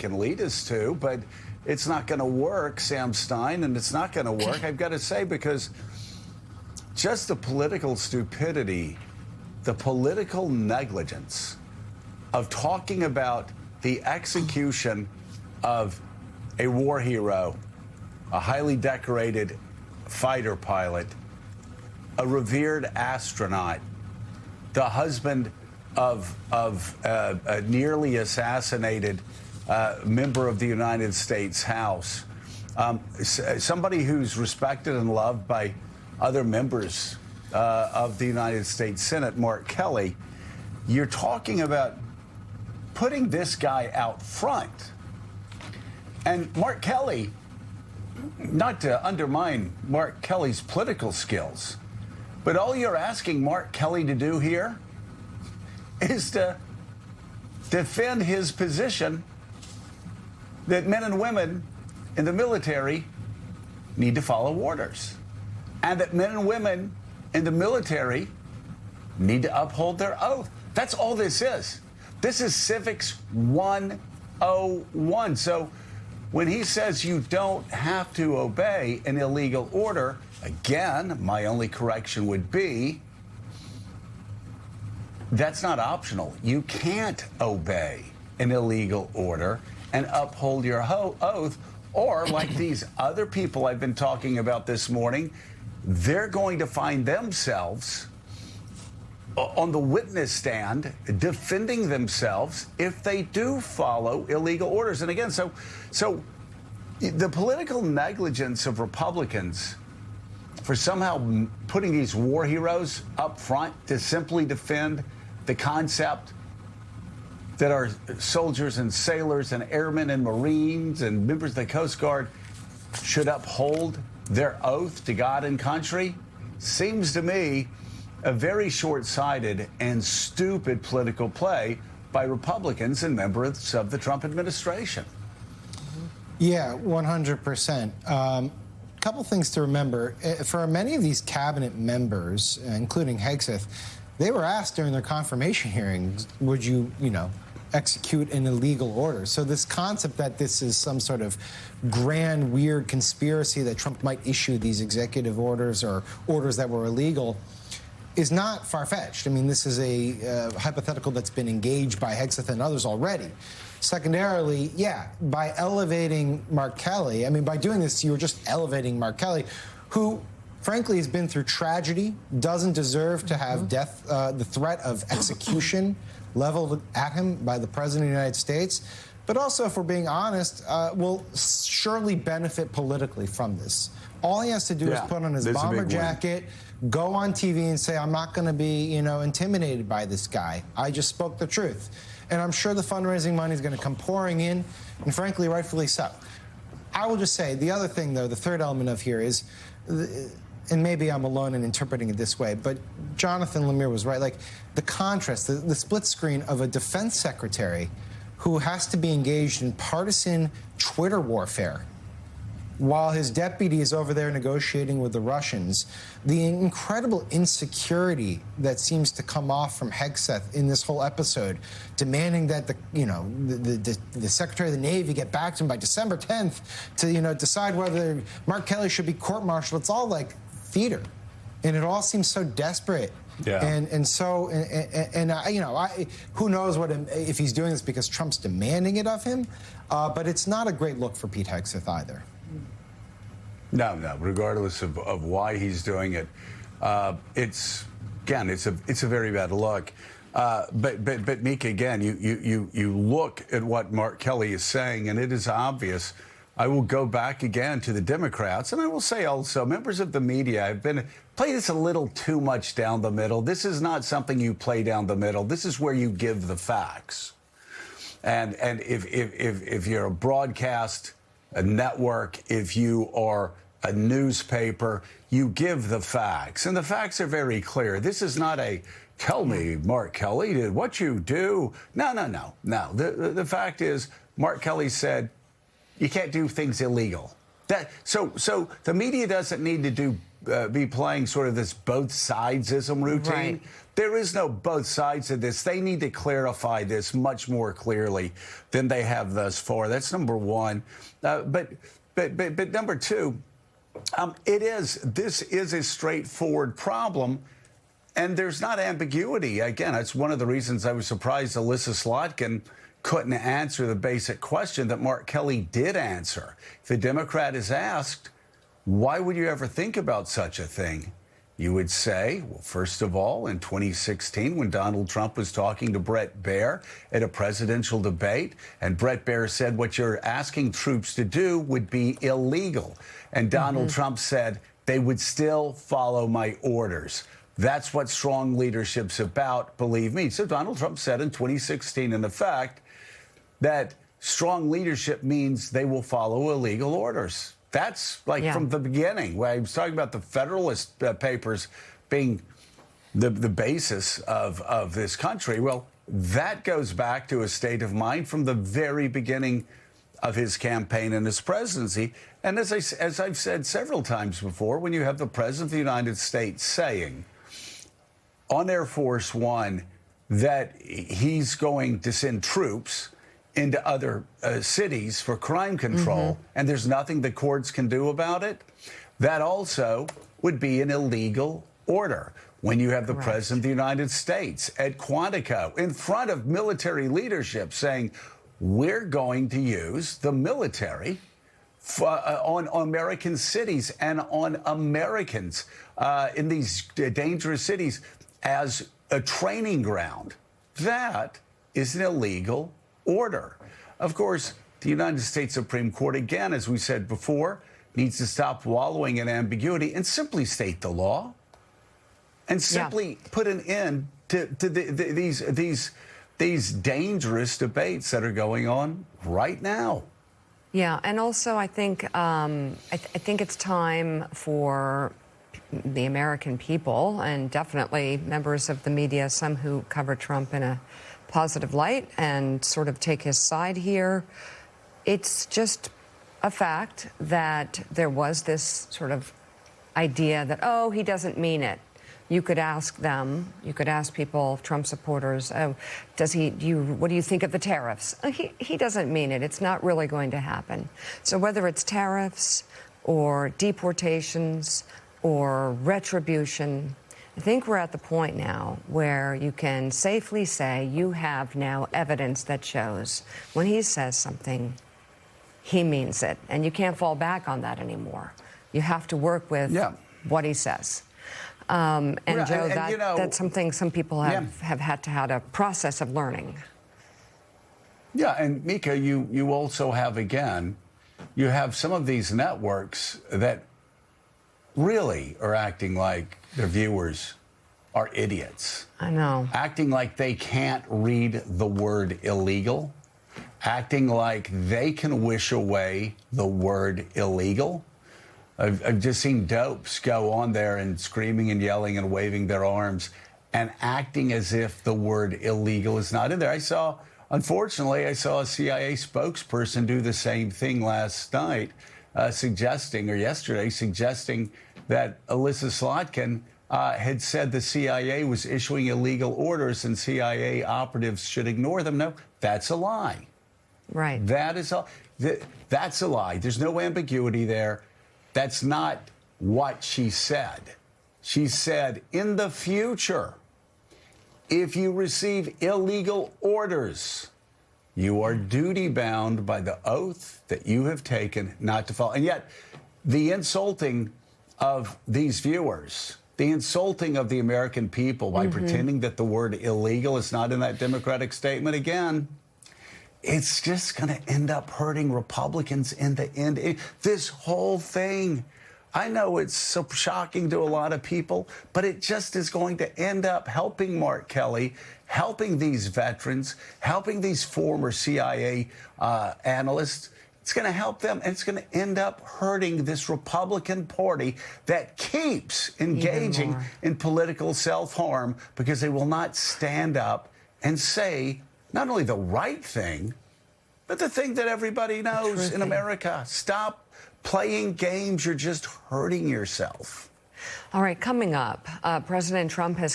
can lead us to, but it's not going to work, Sam Stein, and it's not going to work, I've got to say, because just the political stupidity, the political negligence of talking about the execution of a war hero, a highly decorated fighter pilot, a revered astronaut, the husband of a nearly assassinated member of the United States House, somebody who's respected and loved by other members of the United States Senate, Mark Kelly. You're talking about putting this guy out front. And Mark Kelly, not to undermine Mark Kelly's political skills, but all you're asking Mark Kelly to do here is to defend his position that men and women in the military need to follow orders, and that men and women in the military need to uphold their oath. That's all this is. This is Civics 101. So when he says you don't have to obey an illegal order, again, my only correction would be that's not optional. You can't obey an illegal order and uphold your oath, or like these other people I've been talking about this morning, they're going to find themselves on the witness stand defending themselves if they do follow illegal orders. And again, so the political negligence of Republicans for somehow putting these war heroes up front to simply defend the concept that our soldiers and sailors and airmen and Marines and members of the Coast Guard should uphold their oath to God and country seems to me a very short-sighted and stupid political play by Republicans and members of the Trump administration. Yeah, 100%. Couple things to remember. For many of these cabinet members, including Hegseth, they were asked during their confirmation hearings, would you, execute an illegal order? So this concept that this is some sort of grand, weird conspiracy that Trump might issue these executive orders or orders that were illegal is not far-fetched. I mean, this is a hypothetical that's been engaged by Hegseth and others already. Secondarily, yeah, by elevating Mark Kelly, I mean, by doing this, you're just elevating Mark Kelly, who, frankly, has been through tragedy, doesn't deserve to have death, the threat of execution leveled at him by the President of the United States, but also, if we're being honest, will surely benefit politically from this. All he has to do is put on his bomber jacket, go on TV and say, I'm not going to be, intimidated by this guy. I just spoke the truth. And I'm sure the fundraising money is going to come pouring in, and frankly, rightfully so. I will just say, the other thing, though, the third element of here is, and maybe I'm alone in interpreting it this way, but Jonathan Lemire was right. Like, the contrast, the split screen of a defense secretary who has to be engaged in partisan Twitter warfare while his deputy is over there negotiating with the Russians, the incredible insecurity that seems to come off from Hegseth in this whole episode, demanding that the Secretary of the Navy get back to him by December 10th to decide whether Mark Kelly should be court-martialed. It's all like theater, and it all seems so desperate. Yeah. And so who knows if he's doing this because Trump's demanding it of him, but it's not a great look for Pete Hegseth either. No, regardless of why he's doing it, it's a very bad look. But Mika, again, you look at what Mark Kelly is saying, and it is obvious. I will go back again to the Democrats, and I will say also members of the media have play this a little too much down the middle. This is not something you play down the middle. This is where you give the facts. And if you're a broadcast, a network, if you are a newspaper, you give the facts. And the facts are very clear. This is not a, tell me, Mark Kelly, did what you do? No. The fact is, Mark Kelly said, you can't do things illegal. So the media doesn't need to do be playing sort of this both sidesism routine. Right. There is no both sides of this. They need to clarify this much more clearly than they have thus far. That's number one. But number two, this is a straightforward problem, and there's not ambiguity. Again, that's one of the reasons I was surprised Alyssa Slotkin couldn't answer the basic question that Mark Kelly did answer. If a Democrat is asked, why would you ever think about such a thing? You would say, well, first of all, in 2016, when Donald Trump was talking to Bret Baier at a presidential debate, and Bret Baier said what you're asking troops to do would be illegal. And Donald Trump said they would still follow my orders. That's what strong leadership's about, believe me. So Donald Trump said in 2016, in effect, that strong leadership means they will follow illegal orders. That's from the beginning. When I was talking about the Federalist Papers being the basis of this country. Well, that goes back to a state of mind from the very beginning of his campaign and his presidency. And as I've said several times before, when you have the President of the United States saying on Air Force One that he's going to send troops into other cities for crime control, and there's nothing the courts can do about it, that also would be an illegal order. When you have the President of the United States at Quantico in front of military leadership saying, we're going to use the military on American cities and on Americans in these dangerous cities as a training ground, that is an illegal order. Of course, the United States Supreme Court, again, as we said before, needs to stop wallowing in ambiguity and simply state the law and simply put an end to these dangerous debates that are going on right now. Yeah, and also I think I think it's time for the American people, and definitely members of the media, some who cover Trump in a positive light and sort of take his side here. It's just a fact that there was this sort of idea that, oh, he doesn't mean it. You could ask them, you could ask people, Trump supporters, oh, what do you think of the tariffs? He doesn't mean it. It's not really going to happen. So whether it's tariffs or deportations or retribution, I think we're at the point now where you can safely say you have now evidence that shows when he says something, he means it. And you can't fall back on that anymore. You have to work with what he says. And Joe, that's something some people have had to have a process of learning. Yeah, and Mika, you also have, again, you have some of these networks that really are acting like their viewers are idiots. I know. Acting like they can't read the word illegal. Acting like they can wish away the word illegal. I've just seen dopes go on there and screaming and yelling and waving their arms and acting as if the word illegal is not in there. Unfortunately, I saw a CIA spokesperson do the same thing last night, yesterday, suggesting that Alyssa Slotkin had said the CIA was issuing illegal orders and CIA operatives should ignore them. No, that's a lie. Right. That's a lie. There's no ambiguity there. That's not what she said. She said, in the future, if you receive illegal orders, you are duty-bound by the oath that you have taken not to follow. And yet, the insulting of these viewers, the insulting of the American people by pretending that the word illegal is not in that Democratic statement, again, it's just going to end up hurting Republicans in the end. This whole thing, I know it's so shocking to a lot of people, but it just is going to end up helping Mark Kelly, helping these veterans, helping these former CIA analysts. It's going to help them, and it's going to end up hurting this Republican Party that keeps engaging in political self-harm because they will not stand up and say not only the right thing, but the thing that everybody knows in America. Stop playing games. You're just hurting yourself. All right, coming up, President Trump has